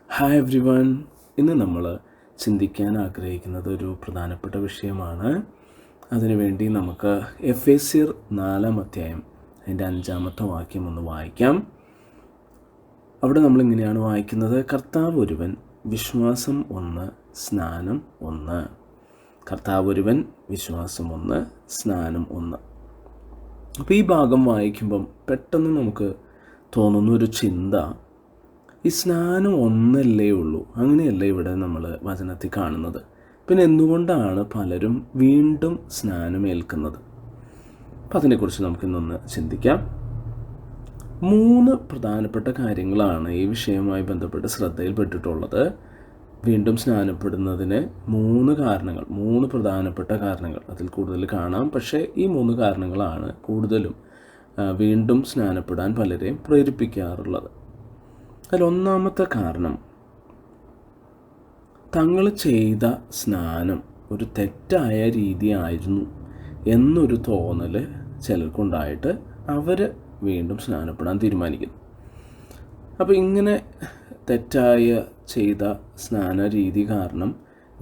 Hi every one. ഇന്ന് നമ്മൾ ചിന്തിക്കാൻ ആഗ്രഹിക്കുന്നത് ഒരു പ്രധാനപ്പെട്ട വിഷയമാണ്. അതിനുവേണ്ടി നമുക്ക് എഫേസ്യർ 4-ാം അധ്യായം അതിൻ്റെ 5-ാമത്തെ വാക്യം ഒന്ന് വായിക്കാം. അവിടെ നമ്മളിങ്ങനെയാണ് വായിക്കുന്നത്: കർത്താവ് ഒരുവൻ, വിശ്വാസം ഒന്ന്, സ്നാനം ഒന്ന്. കർത്താവ് ഒരുവൻ, വിശ്വാസം ഒന്ന്, സ്നാനം ഒന്ന്. അപ്പോൾ ഈ ഭാഗം വായിക്കുമ്പം പെട്ടെന്ന് നമുക്ക് തോന്നുന്നൊരു ചിന്ത, ഈ സ്നാനം ഒന്നല്ലേ ഉള്ളൂ, അങ്ങനെയല്ല ഇവിടെ നമ്മൾ വചനത്തിൽ കാണുന്നത്. പിന്നെ എന്തുകൊണ്ടാണ് പലരും വീണ്ടും സ്നാനം ഏൽക്കുന്നത്? അപ്പം അതിനെക്കുറിച്ച് നമുക്കിന്നൊന്ന് ചിന്തിക്കാം. 3 പ്രധാനപ്പെട്ട കാര്യങ്ങളാണ് ഈ വിഷയവുമായി ബന്ധപ്പെട്ട് ശ്രദ്ധയിൽപ്പെട്ടിട്ടുള്ളത്. വീണ്ടും സ്നാനപ്പെടുന്നതിന് 3 പ്രധാനപ്പെട്ട കാരണങ്ങൾ, അതിൽ കൂടുതൽ കാണാം. പക്ഷേ ഈ 3 കാരണങ്ങളാണ് കൂടുതലും വീണ്ടും സ്നാനപ്പെടാൻ പലരെയും പ്രേരിപ്പിക്കാറുള്ളത്. അതിലൊന്നാമത്തെ കാരണം, തങ്ങൾ ചെയ്ത സ്നാനം ഒരു തെറ്റായ രീതിയായിരുന്നു എന്നൊരു തോന്നൽ ചിലർക്കുണ്ടായിട്ട് അവർ വീണ്ടും സ്നാനപ്പെടാൻ തീരുമാനിക്കുന്നു. അപ്പോൾ ഇങ്ങനെ തെറ്റായ ചെയ്ത സ്നാന രീതി കാരണം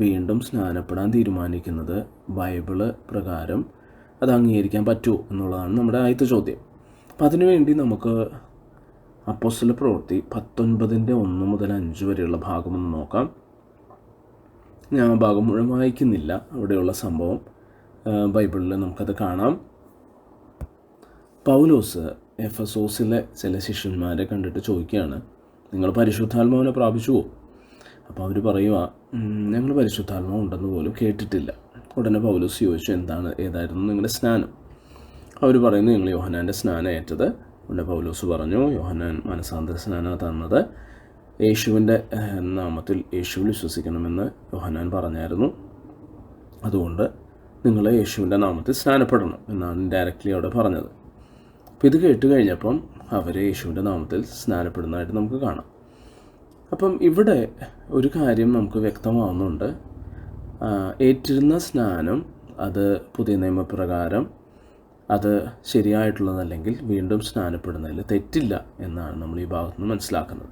വീണ്ടും സ്നാനപ്പെടാൻ തീരുമാനിക്കുന്നത് ബൈബിള് പ്രകാരം അത് അംഗീകരിക്കാൻ പറ്റുമോ എന്നുള്ളതാണ് നമ്മുടെ ആദ്യത്തെ ചോദ്യം. അപ്പം അതിനുവേണ്ടി നമുക്ക് അപ്പോസ്തല പ്രവൃത്തി 19:1-5 വരെയുള്ള ഭാഗമൊന്ന് നോക്കാം. ഞാൻ ആ ഭാഗം മുഴുവൻ വായിക്കുന്നില്ല. അവിടെയുള്ള സംഭവം ബൈബിളിൽ നമുക്കത് കാണാം. പൗലോസ് എഫെസോസിലെ ചില ശിഷ്യന്മാരെ കണ്ടിട്ട് ചോദിക്കുകയാണ്, നിങ്ങൾ പരിശുദ്ധാത്മാവിനെ പ്രാപിച്ചുവോ? അപ്പോൾ അവർ പറയുക, ഞങ്ങൾ പരിശുദ്ധാത്മാവ് ഉണ്ടെന്ന് പോലും കേട്ടിട്ടില്ല. ഉടനെ പൗലോസ് ചോദിച്ചു, ഏതായിരുന്നു നിങ്ങളുടെ സ്നാനം? അവർ പറയുന്നു, നിങ്ങൾ യോഹന്നാൻ്റെ സ്നാനം ഏറ്റത്. ഉടനെ പൗലോസ് പറഞ്ഞു, യോഹന്നാൻ മാനസാന്തര സ്നാനം തന്നത് യേശുവിൻ്റെ നാമത്തിൽ യേശുവിൽ വിശ്വസിക്കണമെന്ന് യോഹന്നാൻ പറഞ്ഞായിരുന്നു. അതുകൊണ്ട് നിങ്ങൾ യേശുവിൻ്റെ നാമത്തിൽ സ്നാനപ്പെടണം എന്നാണ് ഡയറക്റ്റ്ലി അവിടെ പറഞ്ഞത്. അപ്പോൾ ഇത് കേട്ട് കഴിഞ്ഞപ്പം അവർ യേശുവിൻ്റെ നാമത്തിൽ സ്നാനപ്പെടുന്നതായിട്ട് നമുക്ക് കാണാം. അപ്പം ഇവിടെ ഒരു കാര്യം നമുക്ക് വ്യക്തമാവുന്നുണ്ട്. ഏറ്റിരുന്ന സ്നാനം അത് പുതിയ നിയമപ്രകാരം അത് ശരിയായിട്ടുള്ളതല്ലെങ്കിൽ വീണ്ടും സ്നാനപ്പെടുന്നതിൽ തെറ്റില്ല എന്നാണ് നമ്മൾ ഈ ഭാഗത്ത് നിന്ന് മനസ്സിലാക്കുന്നത്.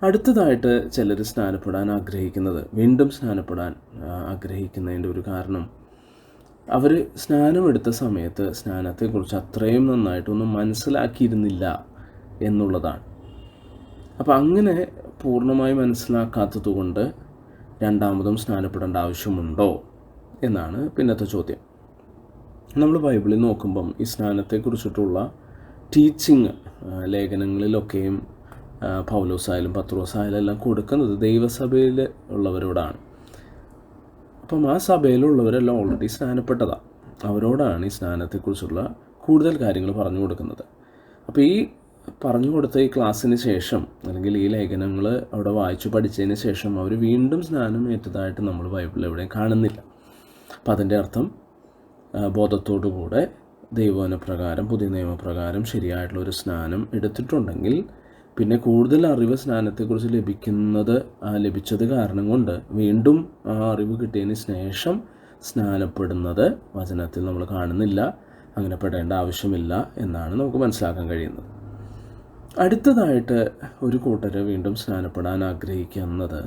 അടുത്തതായിട്ട് ചിലർ സ്നാനപ്പെടാൻ ആഗ്രഹിക്കുന്നത്, വീണ്ടും സ്നാനപ്പെടാൻ ആഗ്രഹിക്കുന്നതിൻ്റെ ഒരു കാരണം, അവർ സ്നാനമെടുത്ത സമയത്ത് സ്നാനത്തെക്കുറിച്ച് അത്രയും നന്നായിട്ടൊന്നും മനസ്സിലാക്കിയിരുന്നില്ല എന്നുള്ളതാണ്. അപ്പം അങ്ങനെ പൂർണ്ണമായി മനസ്സിലാക്കാത്തത് കൊണ്ട് രണ്ടാമതും സ്നാനപ്പെടേണ്ട ആവശ്യമുണ്ടോ എന്നാണ് പിന്നത്തെ ചോദ്യം. നമ്മൾ ബൈബിളിൽ നോക്കുമ്പം ഈ സ്നാനത്തെക്കുറിച്ചിട്ടുള്ള ടീച്ചിങ് ലേഖനങ്ങളിലൊക്കെയും പൗലോസായാലും പത്രോസായാലും എല്ലാം കൊടുക്കുന്നത് ദൈവസഭയിൽ ഉള്ളവരോടാണ്. അപ്പം ആ സഭയിലുള്ളവരെല്ലാം ഓൾറെഡി സ്നാനപ്പെട്ടതാണ്. അവരോടാണ് ഈ സ്നാനത്തെക്കുറിച്ചുള്ള കൂടുതൽ കാര്യങ്ങൾ പറഞ്ഞു കൊടുക്കുന്നത്. അപ്പോൾ ഈ പറഞ്ഞു കൊടുത്ത ഈ ക്ലാസ്സിന് ശേഷം, അല്ലെങ്കിൽ ഈ ലേഖനങ്ങൾ അവിടെ വായിച്ചു പഠിച്ചതിന് ശേഷം അവർ വീണ്ടും സ്നാനം ഏറ്റതായിട്ട് നമ്മൾ ബൈബിളിൽ എവിടെയും കാണുന്നില്ല. അപ്പം അതിൻ്റെ അർത്ഥം ബോധത്തോടുകൂടെ ദൈവവചനപ്രകാരം പുതിയ നിയമപ്രകാരം ശരിയായിട്ടുള്ളൊരു സ്നാനം എടുത്തിട്ടുണ്ടെങ്കിൽ പിന്നെ കൂടുതൽ അറിവ് സ്നാനത്തെക്കുറിച്ച് ലഭിച്ചത് കാരണം കൊണ്ട് വീണ്ടും ആ അറിവ് കിട്ടിയതിന് ശേഷം സ്നാനപ്പെടുന്നത് വചനത്തിൽ നമ്മൾ കാണുന്നില്ല. അങ്ങനെ പെടേണ്ട ആവശ്യമില്ല എന്നാണ് നമുക്ക് മനസ്സിലാക്കാൻ കഴിയുന്നത്. അടുത്തതായിട്ട് ഒരു കൂട്ടർ വീണ്ടും സ്നാനപ്പെടാൻ ആഗ്രഹിക്കുന്നത്,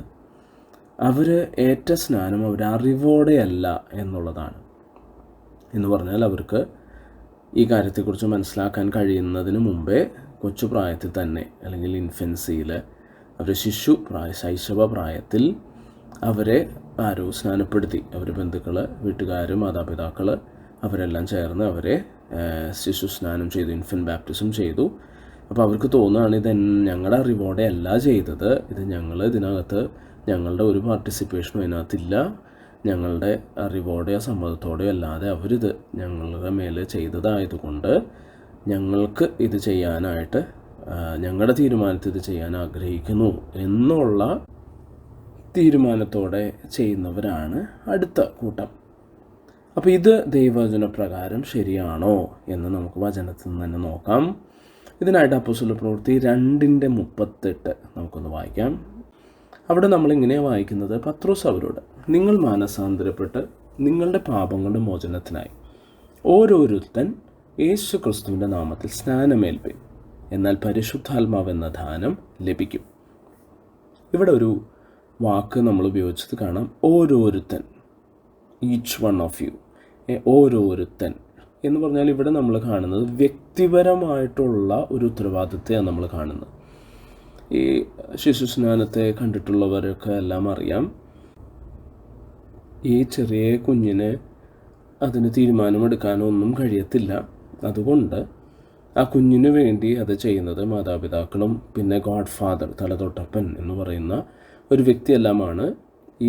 അവർ ഏറ്റ സ്നാനം അവർ അറിവോടെയല്ല എന്നുള്ളതാണ്. എന്ന് പറഞ്ഞാൽ അവർക്ക് ഈ കാര്യത്തെക്കുറിച്ച് മനസ്സിലാക്കാൻ കഴിയുന്നതിന് മുമ്പേ കൊച്ചു പ്രായത്തിൽ തന്നെ, അല്ലെങ്കിൽ ഇൻഫൻസിയിൽ, അവർ ശൈശവ പ്രായത്തിൽ അവരെ ആരോ സ്നാനപ്പെടുത്തി. അവർ ബന്ധുക്കൾ, വീട്ടുകാർ, മാതാപിതാക്കൾ അവരെല്ലാം ചേർന്ന് അവരെ ശിശു സ്നാനം ചെയ്തു, ഇൻഫൻറ്റ് ബാപ്റ്റിസം ചെയ്തു. അപ്പോൾ അവർക്ക് തോന്നുകയാണ്, ഇത് ഞങ്ങളുടെ അറിവോടെ അല്ല ചെയ്തത്, ഇതിനകത്ത് ഞങ്ങളുടെ ഒരു പാർട്ടിസിപ്പേഷനും അതിനകത്തില്ല, ഞങ്ങളുടെ അറിവോടെയോ സമ്മതത്തോടെയോ അല്ലാതെ അവരിത് ഞങ്ങളുടെ മേൽ ചെയ്തതായതുകൊണ്ട് ഞങ്ങൾക്ക് ഇത് ചെയ്യാനായിട്ട്, ഞങ്ങളുടെ തീരുമാനത്തിൽ ഇത് ചെയ്യാൻ ആഗ്രഹിക്കുന്നു എന്നുള്ള തീരുമാനത്തോടെ ചെയ്യുന്നവരാണ് അടുത്ത കൂട്ടം. അപ്പോൾ ഇത് ദൈവവചന പ്രകാരം ശരിയാണോ എന്ന് നമുക്ക് വചനത്തിൽ നിന്ന് തന്നെ നോക്കാം. ഇതിനായിട്ട് അപ്പോസ്തല പ്രവൃത്തി 2:38 നമുക്കൊന്ന് വായിക്കാം. അവിടെ നമ്മളിങ്ങനെയാണ് വായിക്കുന്നത്: പത്രോസ് അവരോട്, നിങ്ങൾ മാനസാന്തരപ്പെട്ട് നിങ്ങളുടെ പാപങ്ങളുടെ മോചനത്തിനായി ഓരോരുത്തൻ യേശു ക്രിസ്തുവിൻ്റെ നാമത്തിൽ സ്നാനമേൽപ്പിൻ, എന്നാൽ പരിശുദ്ധാത്മാവെന്ന ദാനം ലഭിക്കും. ഇവിടെ ഒരു വാക്ക് നമ്മൾ ഉപയോഗിച്ചത് കാണാം, ഓരോരുത്തൻ, ഈച്ച് വൺ ഓഫ് യു. ഓരോരുത്തൻ എന്ന് പറഞ്ഞാൽ ഇവിടെ നമ്മൾ കാണുന്നത് വ്യക്തിപരമായിട്ടുള്ള ഒരു ഉത്തരവാദിത്വമാണ് നമ്മൾ കാണുന്നത്. ഈ ശിശുസ്നാനത്തെ കണ്ടിട്ടുള്ളവരൊക്കെ എല്ലാം അറിയാം, ഈ ചെറിയ കുഞ്ഞിന് അതിന് തീരുമാനമെടുക്കാനോ ഒന്നും കഴിയത്തില്ല. അതുകൊണ്ട് ആ കുഞ്ഞിന് വേണ്ടി അത് ചെയ്യുന്നത് മാതാപിതാക്കളും പിന്നെ ഗോഡ് ഫാദർ, തലതൊട്ടപ്പൻ എന്ന് പറയുന്ന ഒരു വ്യക്തിയെല്ലാമാണ്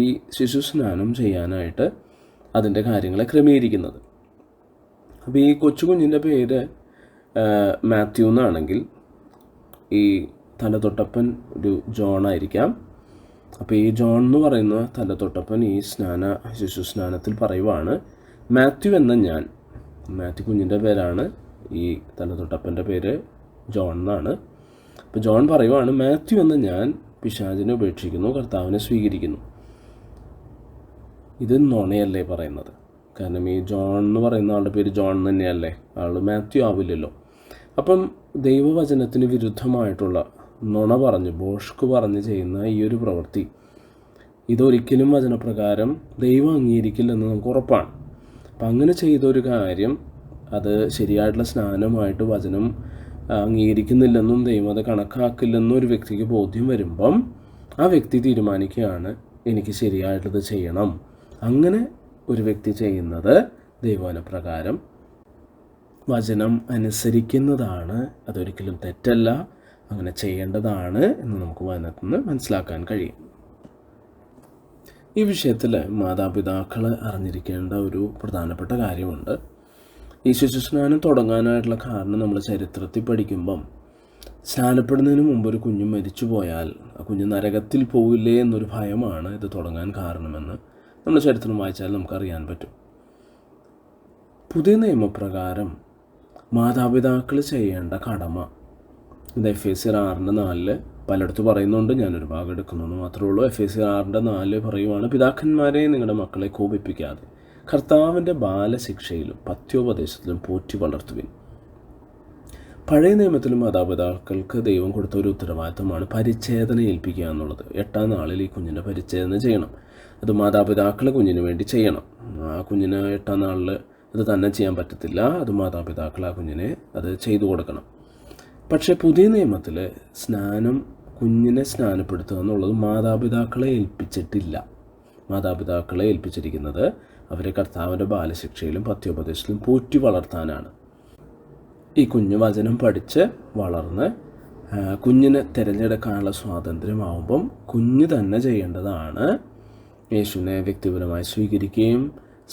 ഈ ശിശുസ്നാനം ചെയ്യാനായിട്ട് അതിൻ്റെ കാര്യങ്ങളെ ക്രമീകരിക്കുന്നത്. അപ്പോൾ ഈ കൊച്ചുകുഞ്ഞിൻ്റെ പേര് മാത്യു എന്നാണെങ്കിൽ ഈ തലതൊട്ടപ്പൻ ഒരു ജോൺ ആയിരിക്കാം. അപ്പോൾ ഈ ജോൺ എന്ന് പറയുന്ന തലതൊട്ടപ്പൻ ഈ ശിശുസ്നാനത്തിൽ പറയുവാണ്, മാത്യു എന്ന ഞാൻ, മാത്യു കുഞ്ഞിൻ്റെ പേരാണ്, ഈ തലതൊട്ടപ്പൻ്റെ പേര് ജോൺ എന്നാണ്. അപ്പോൾ ജോൺ പറയുവാണ്, മാത്യു എന്ന ഞാൻ പിശാചിനെ ഉപേക്ഷിക്കുന്നു, കർത്താവിനെ സ്വീകരിക്കുന്നു. ഇത് നുണയല്ലേ പറയുന്നത്? കാരണം ഈ ജോൺ എന്ന് പറയുന്ന ആളുടെ പേര് ജോൺ തന്നെയല്ലേ, ആൾ മാത്യു ആവില്ലല്ലോ. അപ്പം ദൈവവചനത്തിന് വിരുദ്ധമായിട്ടുള്ള നുണ പറഞ്ഞ് ബോഷ്ക്ക് പറഞ്ഞ് ചെയ്യുന്ന ഈ ഒരു പ്രവൃത്തി ഇതൊരിക്കലും വചനപ്രകാരം ദൈവം അംഗീകരിക്കില്ലെന്ന് നമുക്ക് ഉറപ്പാണ്. അപ്പം അങ്ങനെ ചെയ്തൊരു കാര്യം അത് ശരിയായിട്ടുള്ള സ്നാനമായിട്ട് വചനം അംഗീകരിക്കുന്നില്ലെന്നും ദൈവം അത് കണക്കാക്കില്ലെന്നും ഒരു വ്യക്തിക്ക് ബോധ്യം വരുമ്പം ആ വ്യക്തി തീരുമാനിക്കുകയാണ്, എനിക്ക് ശരിയായിട്ടുള്ളത് ചെയ്യണം. അങ്ങനെ ഒരു വ്യക്തി ചെയ്യുന്നത് ദൈവവചനപ്രകാരം വചനം അനുസരിക്കുന്നതാണ്, അതൊരിക്കലും തെറ്റല്ല, അങ്ങനെ ചെയ്യേണ്ടതാണ് എന്ന് നമുക്ക് വചനത്തിൽ നിന്ന് മനസ്സിലാക്കാൻ കഴിയും. ഈ വിഷയത്തിൽ മാതാപിതാക്കൾ അറിഞ്ഞിരിക്കേണ്ട ഒരു പ്രധാനപ്പെട്ട കാര്യമുണ്ട്. ഈ ശിശുസ്നാനം തുടങ്ങാനായിട്ടുള്ള കാരണം നമ്മൾ ചരിത്രത്തിൽ പഠിക്കുമ്പം സ്നാനപ്പെടുന്നതിന് മുമ്പ് ഒരു കുഞ്ഞ് മരിച്ചു പോയാൽ ആ കുഞ്ഞ് നരകത്തിൽ പോവില്ലേ എന്നൊരു ഭയമാണ് ഇത് തുടങ്ങാൻ കാരണമെന്ന് നമ്മൾ ചരിത്രം വായിച്ചാൽ നമുക്കറിയാൻ പറ്റും. പുതിയ നിയമപ്രകാരം മാതാപിതാക്കൾ ചെയ്യേണ്ട കടമ, ഇത് എഫേസ്യർ 6:4 പലയിടത്തും പറയുന്നുണ്ട്, ഞാനൊരു ഭാഗം എടുക്കുന്നുണ്ട് മാത്രമേ ഉള്ളൂ. എഫേസ്യർ 6:4 പറയുവാണ്, പിതാക്കന്മാരെ നിങ്ങളുടെ മക്കളെ കോപിപ്പിക്കാതെ കർത്താവിൻ്റെ ബാലശിക്ഷയിലും പഥ്യോപദേശത്തിലും പോറ്റി വളർത്തുവിൻ. പഴയ നിയമത്തിലും മാതാപിതാക്കൾക്ക് ദൈവം കൊടുത്ത ഒരു ഉത്തരവാദിത്തമാണ് പരിച്ഛേദന ഏൽപ്പിക്കുക എന്നുള്ളത്. 8-ാം നാളിൽ ഈ കുഞ്ഞിൻ്റെ പരിച്ഛേദന ചെയ്യണം. അത് മാതാപിതാക്കൾ കുഞ്ഞിന് വേണ്ടി ചെയ്യണം. ആ കുഞ്ഞിന് 8-ാം നാളിൽ അത് തന്നെ ചെയ്യാൻ പറ്റത്തില്ല, അത് മാതാപിതാക്കൾ ആ കുഞ്ഞിനെ അത് ചെയ്തു കൊടുക്കണം. പക്ഷേ പുതിയ നിയമത്തിൽ കുഞ്ഞിനെ സ്നാനപ്പെടുത്തുക എന്നുള്ളത് മാതാപിതാക്കളെ ഏൽപ്പിച്ചിട്ടില്ല. മാതാപിതാക്കളെ ഏൽപ്പിച്ചിരിക്കുന്നത് അവരെ കർത്താവിൻ്റെ ബാലശിക്ഷയിലും പഥ്യോപദേശത്തിലും പോറ്റി വളർത്താനാണ്. ഈ കുഞ്ഞ് വചനം പഠിച്ച് വളർന്ന് കുഞ്ഞിനെ തിരഞ്ഞെടുക്കാനുള്ള സ്വാതന്ത്ര്യമാവുമ്പം കുഞ്ഞ് തന്നെ ചെയ്യേണ്ടതാണ് യേശുവിനെ വ്യക്തിപരമായി സ്വീകരിക്കുകയും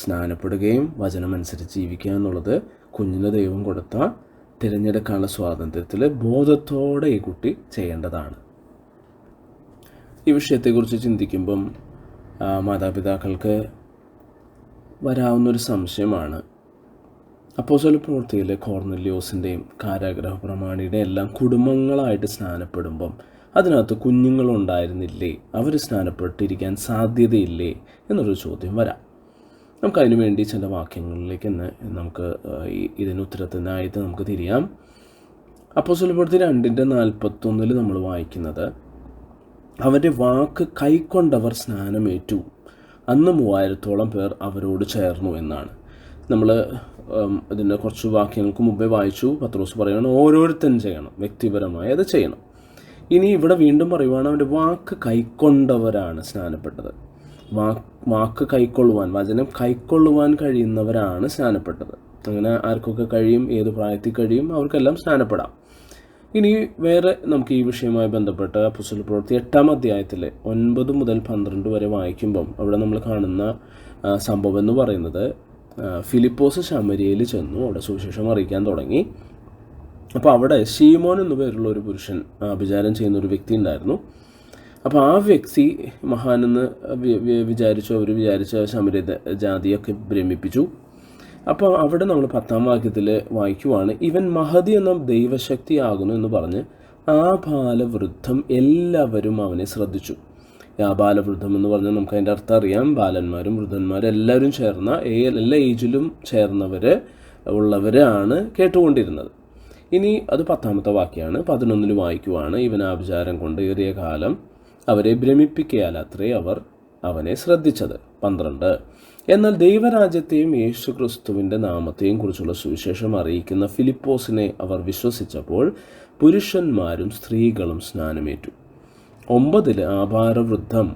സ്നാനപ്പെടുകയും വചനമനുസരിച്ച് ജീവിക്കുക എന്നുള്ളത് കുഞ്ഞിന് ദൈവം കൊടുത്ത തിരഞ്ഞെടുക്കാനുള്ള സ്വാതന്ത്ര്യത്തിൽ ബോധത്തോടെ ഈ കുട്ടി ചെയ്യേണ്ടതാണ്. ഈ വിഷയത്തെക്കുറിച്ച് ചിന്തിക്കുമ്പം മാതാപിതാക്കൾക്ക് വരാവുന്നൊരു സംശയമാണ്, അപ്പോസ്തല പ്രവൃത്തിയിലെ കോർന്നല്യോസിൻ്റെയും കാരാഗ്രഹ പ്രമാണിയുടെയും എല്ലാം കുടുംബങ്ങളായിട്ട് സ്നാനപ്പെടുമ്പം അതിനകത്ത് കുഞ്ഞുങ്ങളുണ്ടായിരുന്നില്ലേ, അവർ സ്നാനപ്പെട്ടിരിക്കാൻ സാധ്യതയില്ലേ എന്നൊരു ചോദ്യം വരാം. നമുക്കതിനു വേണ്ടി ചില വാക്യങ്ങളിലേക്ക് നമുക്ക് ഇതിനുത്തരത്തിനായിട്ട് നമുക്ക് തിരിയാം. അപ്പോസ്തല പ്രവൃത്തി 2:41 നമ്മൾ വായിക്കുന്നത്, അവൻ്റെ വാക്ക് കൈക്കൊണ്ടവർ സ്നാനമേറ്റു, അന്ന് 3000-ഓളം പേർ അവരോട് ചേർന്നു എന്നാണ്. നമ്മൾ ഇതിൻ്റെ കുറച്ച് വാക്യങ്ങൾക്ക് മുമ്പേ വായിച്ചു. പത്രോസ് പറയുകയാണ് ഓരോരുത്തരും ചെയ്യണം, വ്യക്തിപരമായി അത് ചെയ്യണം. ഇനി ഇവിടെ വീണ്ടും പറയുവാണ് അവൻ്റെ വാക്ക് കൈക്കൊണ്ടവരാണ് സ്നാനപ്പെട്ടത്. വാക്ക് കൈക്കൊള്ളുവാൻ, വചനം കൈക്കൊള്ളുവാൻ കഴിയുന്നവരാണ് സ്നാനപ്പെട്ടത്. അങ്ങനെ ആർക്കൊക്കെ കഴിയും, ഏത് പ്രായത്തിൽ കഴിയും, അവർക്കെല്ലാം സ്നാനപ്പെടാം. ഇനി വേറെ നമുക്ക് ഈ വിഷയവുമായി ബന്ധപ്പെട്ട് അപ്പോസ്തല പ്രവൃത്തി 8-ാം അധ്യായത്തിൽ 9 മുതൽ 12 വരെ വായിക്കുമ്പം അവിടെ നമ്മൾ കാണുന്ന സംഭവം എന്ന് പറയുന്നത്, ഫിലിപ്പോസ് ശമരിയയിൽ ചെന്നു, അവിടെ സുവിശേഷം അറിയിക്കാൻ തുടങ്ങി. അപ്പോൾ അവിടെ ശീമോൻ എന്നു പേരുള്ള ഒരു പുരുഷൻ അഭിചാരം ചെയ്യുന്നൊരു വ്യക്തി ഉണ്ടായിരുന്നു. അപ്പോൾ ആ വ്യക്തി മഹാനെന്ന് അവർ വിചാരിച്ച ശമരിയ ജാതിയൊക്കെ ഭ്രമിപ്പിച്ചു. അപ്പോൾ അവിടെ നമ്മൾ 10-ാം വാക്യത്തിൽ വായിക്കുവാണ്, ഇവൻ മഹതി എന്ന ദൈവശക്തിയാകുന്നു എന്ന് പറഞ്ഞ് ആ ബാലവൃദ്ധം എല്ലാവരും അവനെ ശ്രദ്ധിച്ചു. ആ ബാലവൃദ്ധം എന്ന് പറഞ്ഞാൽ നമുക്ക് അതിൻ്റെ അർത്ഥം അറിയാം, ബാലന്മാരും വൃദ്ധന്മാരും എല്ലാവരും ചേർന്ന എല്ലാ ഏജിലും ഉള്ളവരാണ് കേട്ടുകൊണ്ടിരുന്നത്. ഇനി അത് 10-ാമത്തെ വാക്യമാണ്. 11 വായിക്കുവാണ്, ഇവൻ ആഭിചാരം കൊണ്ട് ഏറിയ കാലം അവരെ ഭ്രമിപ്പിക്കയാൽ അത്രേ അവർ അവനെ ശ്രദ്ധിച്ചത്. 12. എന്നാൽ ദൈവരാജ്യത്തെയും യേശു ക്രിസ്തുവിൻ്റെ നാമത്തെയും കുറിച്ചുള്ള സുവിശേഷം അറിയിക്കുന്ന ഫിലിപ്പോസിനെ അവർ വിശ്വസിച്ചപ്പോൾ പുരുഷന്മാരും സ്ത്രീകളും സ്നാനമേറ്റു. 9 ആബാലവൃദ്ധം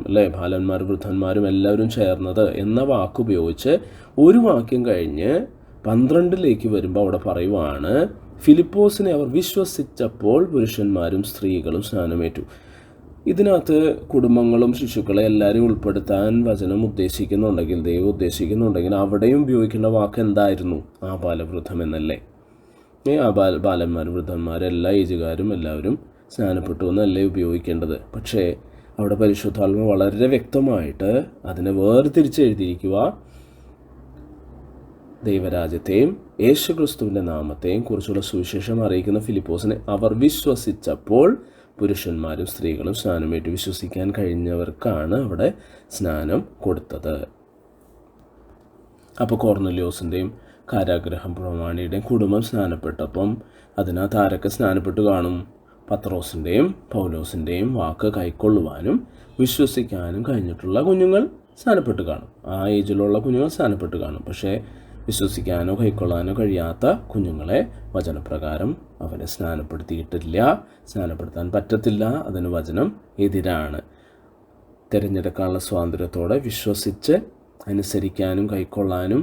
അല്ലേ, ബാലന്മാർ വൃദ്ധന്മാരും എല്ലാവരും ചേർന്നത് എന്ന വാക്കുപയോഗിച്ച് ഒരു വാക്യം കഴിഞ്ഞ് 12 വരുമ്പോൾ അവിടെ പറയുവാണ്, ഫിലിപ്പോസിനെ അവർ വിശ്വസിച്ചപ്പോൾ പുരുഷന്മാരും സ്ത്രീകളും സ്നാനമേറ്റു. ഇതിനകത്ത് കുടുംബങ്ങളും ശിശുക്കളെ എല്ലാവരും ഉൾപ്പെടുത്താൻ വചനം ഉദ്ദേശിക്കുന്നുണ്ടെങ്കിൽ, ദൈവം ഉദ്ദേശിക്കുന്നുണ്ടെങ്കിൽ അവിടെയും ഉപയോഗിക്കേണ്ട വാക്ക് എന്തായിരുന്നു? ആബാലവൃദ്ധം എന്നല്ലേ. ബാലന്മാർ വൃദ്ധന്മാർ എല്ലാ ഏജുകാരും എല്ലാവരും സ്നാനപ്പെട്ടു എന്നല്ലേ ഉപയോഗിക്കേണ്ടത്. പക്ഷേ അവിടെ പരിശുദ്ധാത്മ വളരെ വ്യക്തമായിട്ട് അതിനെ വേർതിരിച്ച് എഴുതിയിരിക്കുക, ദൈവരാജ്യത്തെയും യേശു ക്രിസ്തുവിൻ്റെ നാമത്തെയും കുറിച്ചുള്ള സുവിശേഷം അറിയിക്കുന്ന ഫിലിപ്പോസിനെ അവർ വിശ്വസിച്ചപ്പോൾ പുരുഷന്മാരും സ്ത്രീകളും സ്നാനമേറ്റു. വിശ്വസിക്കാൻ കഴിഞ്ഞവർക്കാണ് അവിടെ സ്നാനം കൊടുത്തത്. അപ്പോൾ കൊർന്നല്യോസിൻ്റെയും കാരാഗ്രഹം പ്രമാണിയുടെയും കുടുംബം സ്നാനപ്പെട്ടപ്പം അതിനകത്ത് ആരൊക്കെ സ്നാനപ്പെട്ട് കാണും? പത്രോസിൻ്റെയും പൗലോസിൻ്റെയും വാക്ക് കൈക്കൊള്ളുവാനും വിശ്വസിക്കാനും കഴിഞ്ഞിട്ടുള്ള കുഞ്ഞുങ്ങൾ സ്നാനപ്പെട്ട് കാണും. ആ ഏജിലുള്ള കുഞ്ഞുങ്ങൾ സ്നാനപ്പെട്ട് കാണും. പക്ഷേ വിശ്വസിക്കാനോ കൈക്കൊള്ളാനോ കഴിയാത്ത കുഞ്ഞുങ്ങളെ വചനപ്രകാരം അവനെ സ്നാനപ്പെടുത്തിയിട്ടില്ല, സ്നാനപ്പെടുത്താൻ പറ്റത്തില്ല. അതിന് വചനം എതിരാണ്. തിരഞ്ഞെടുക്കാനുള്ള സ്വാതന്ത്ര്യത്തോടെ വിശ്വസിച്ച് അനുസരിക്കാനും കൈക്കൊള്ളാനും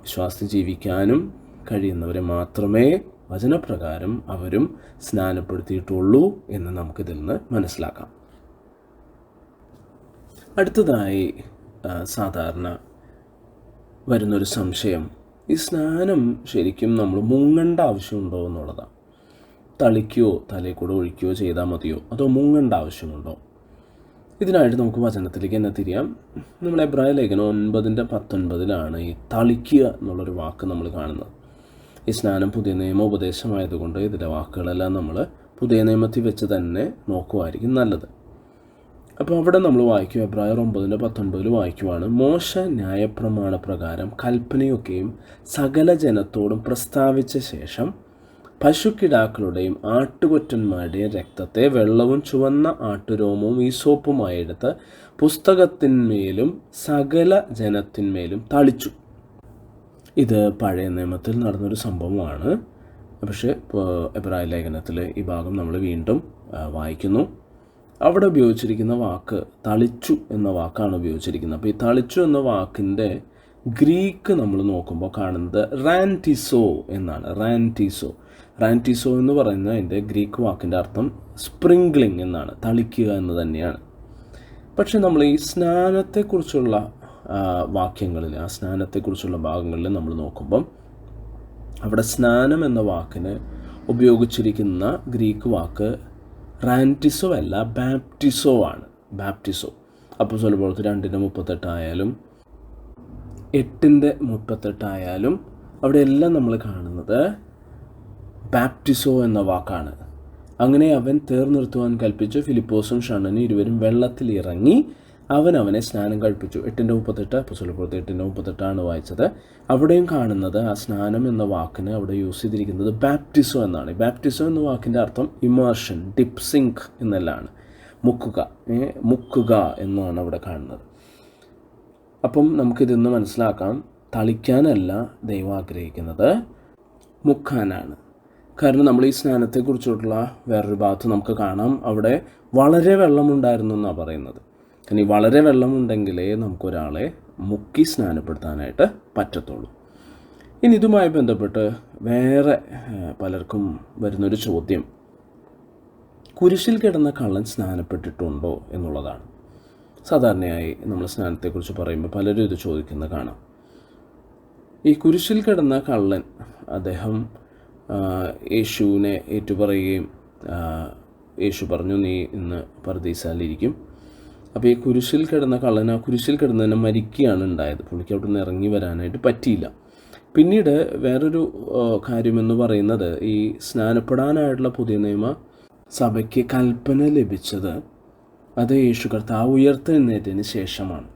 വിശ്വാസത്തിൽ ജീവിക്കാനും കഴിയുന്നവരെ മാത്രമേ വചനപ്രകാരം അവരും സ്നാനപ്പെടുത്തിയിട്ടുള്ളൂ എന്ന് നമുക്കിതിൽ നിന്ന് മനസ്സിലാക്കാം. അടുത്തതായി സാധാരണ വരുന്നൊരു സംശയം, ഈ സ്നാനം ശരിക്കും നമ്മൾ മുങ്ങേണ്ട ആവശ്യമുണ്ടോ എന്നുള്ളതാണ്. തളിക്കുകയോ തലയിൽ കൂടെ ഒഴിക്കുകയോ ചെയ്താൽ മതിയോ, അതോ മുങ്ങേണ്ട ആവശ്യമുണ്ടോ? ഇതിനായിട്ട് നമുക്ക് വചനത്തിലേക്ക് തന്നെ തിരിയാം. നമ്മൾ എബ്രായ ലേഖനം 9:19 ഈ തളിക്കുക എന്നുള്ളൊരു വാക്ക് നമ്മൾ കാണുന്നത്. ഈ സ്നാനം പുതിയ നിയമ ഉപദേശമായതുകൊണ്ട് ഇതിൻ്റെ വാക്കുകളെല്ലാം നമ്മൾ പുതിയ നിയമത്തിൽ വെച്ച് തന്നെ നോക്കുമായിരിക്കും നല്ലത്. അപ്പോൾ അവിടെ നമ്മൾ വായിക്കും, എബ്രായർ 9:19 വായിക്കുവാണ്, മോശ ന്യായപ്രമാണ പ്രകാരം കൽപ്പനയൊക്കെയും സകല ജനത്തോടും പ്രസ്താവിച്ച ശേഷം പശുക്കിടാക്കളുടെയും ആട്ടുകൊറ്റന്മാരുടെയും രക്തത്തെ വെള്ളവും ചുവന്ന ആട്ടുരോമവും ഈസോപ്പുമായി എടുത്ത് പുസ്തകത്തിന്മേലും സകല ജനത്തിന്മേലും തളിച്ചു. ഇത് പഴയ നിയമത്തിൽ നടന്നൊരു സംഭവമാണ്. പക്ഷേ എബ്രായ ലേഖനത്തിൽ ഈ ഭാഗം നമ്മൾ വീണ്ടും വായിക്കുന്നു. അവിടെ ഉപയോഗിച്ചിരിക്കുന്ന വാക്ക് തളിച്ചു എന്ന വാക്കാണ് ഉപയോഗിച്ചിരിക്കുന്നത്. അപ്പോൾ ഈ തളിച്ചു എന്ന വാക്കിൻ്റെ ഗ്രീക്ക് നമ്മൾ നോക്കുമ്പോൾ കാണുന്നത് റാൻറ്റിസോ എന്നാണ്. റാൻറ്റിസോ എന്ന് പറയുന്ന അതിൻ്റെ ഗ്രീക്ക് വാക്കിൻ്റെ അർത്ഥം സ്പ്രിംഗ്ലിംഗ് എന്നാണ്, തളിക്കുക എന്ന് തന്നെയാണ്. പക്ഷെ നമ്മൾ ഈ സ്നാനത്തെക്കുറിച്ചുള്ള വാക്യങ്ങളിൽ, ആ സ്നാനത്തെക്കുറിച്ചുള്ള ഭാഗങ്ങളിൽ നമ്മൾ നോക്കുമ്പം അവിടെ സ്നാനം എന്ന വാക്കിന് ഉപയോഗിച്ചിരിക്കുന്ന ഗ്രീക്ക് വാക്ക് റാൻറ്റിസോ അല്ല, ബാപ്റ്റിസോ ആണ്. ബാപ്റ്റിസോ അപ്പോസ്തല പ്രവൃത്തി 2:38 ആയാലും 8:38 ആയാലും അവിടെയെല്ലാം നമ്മൾ കാണുന്നത് ബാപ്റ്റിസോ എന്ന വാക്കാണ്. അങ്ങനെ അവൻ തേർനിർത്തുവാൻ കൽപ്പിച്ചു. ഫിലിപ്പോസും ഷണ്ണനും ഇരുവരും വെള്ളത്തിൽ ഇറങ്ങി അവനെ സ്നാനം കഴിപ്പിച്ചു. 8:38 അപ്പോസ്തല പ്രവൃത്തി 8:38 വായിച്ചത്. അവിടെയും കാണുന്നത് ആ സ്നാനം എന്ന വാക്കിന് അവിടെ യൂസ് ചെയ്തിരിക്കുന്നത് ബാപ്റ്റിസോ എന്നാണ്. ബാപ്റ്റിസോ എന്ന വാക്കിൻ്റെ അർത്ഥം ഇമേർഷൻ, ഡിപ്പ്, സിങ്ക് എന്നെല്ലാം, മുക്കുക എന്നാണ് അവിടെ കാണുന്നത്. അപ്പം നമുക്കിതിന്ന് മനസ്സിലാക്കാം, തളിക്കാനല്ല ദൈവം ആഗ്രഹിക്കുന്നത്, മുക്കാനാണ്. കാരണം നമ്മൾ ഈ സ്നാനത്തെക്കുറിച്ചുള്ള വേറൊരു ഭാഗത്ത് നമുക്ക് കാണാം, അവിടെ വളരെ വെള്ളമുണ്ടായിരുന്നു എന്നാണ് പറയുന്നത്. ഇനി വളരെ വെള്ളമുണ്ടെങ്കിലേ നമുക്കൊരാളെ മുക്കി സ്നാനപ്പെടുത്താനായിട്ട് പറ്റത്തുള്ളൂ. ഇനി ഇതുമായി ബന്ധപ്പെട്ട് വേറെ പലർക്കും വരുന്നൊരു ചോദ്യം, കുരിശിൽ കിടന്ന കള്ളൻ സ്നാനപ്പെട്ടിട്ടുണ്ടോ എന്നുള്ളതാണ്. സാധാരണയായി നമ്മൾ സ്നാനത്തെക്കുറിച്ച് പറയുമ്പോൾ പലരും ഇത് ചോദിക്കുന്നത് കാണാം. ഈ കുരിശിൽ കിടന്ന കള്ളൻ, അദ്ദേഹം യേശുവിനെ ഏറ്റുപറയുകയും യേശു പറഞ്ഞു, നീ ഇന്ന് പറുദീസയിലിരിക്കും. അപ്പോൾ ഈ കുരിശിൽ കിടന്ന കള്ളൻ ആ കുരിശിൽ കിടന്നതിനെ മരിക്കുകയാണ് ഉണ്ടായത്. പുള്ളിക്ക് അവിടെ നിന്ന് ഇറങ്ങി വരാനായിട്ട് പറ്റിയില്ല. പിന്നീട് വേറൊരു കാര്യമെന്ന് പറയുന്നത്, ഈ സ്നാനപ്പെടാനായിട്ടുള്ള പുതിയ നിയമ സഭയ്ക്ക് കൽപ്പന ലഭിച്ചത് അത് യേശു കർത്താവ് ഉയർത്തെഴുന്നേറ്റതിന് ശേഷമാണ്.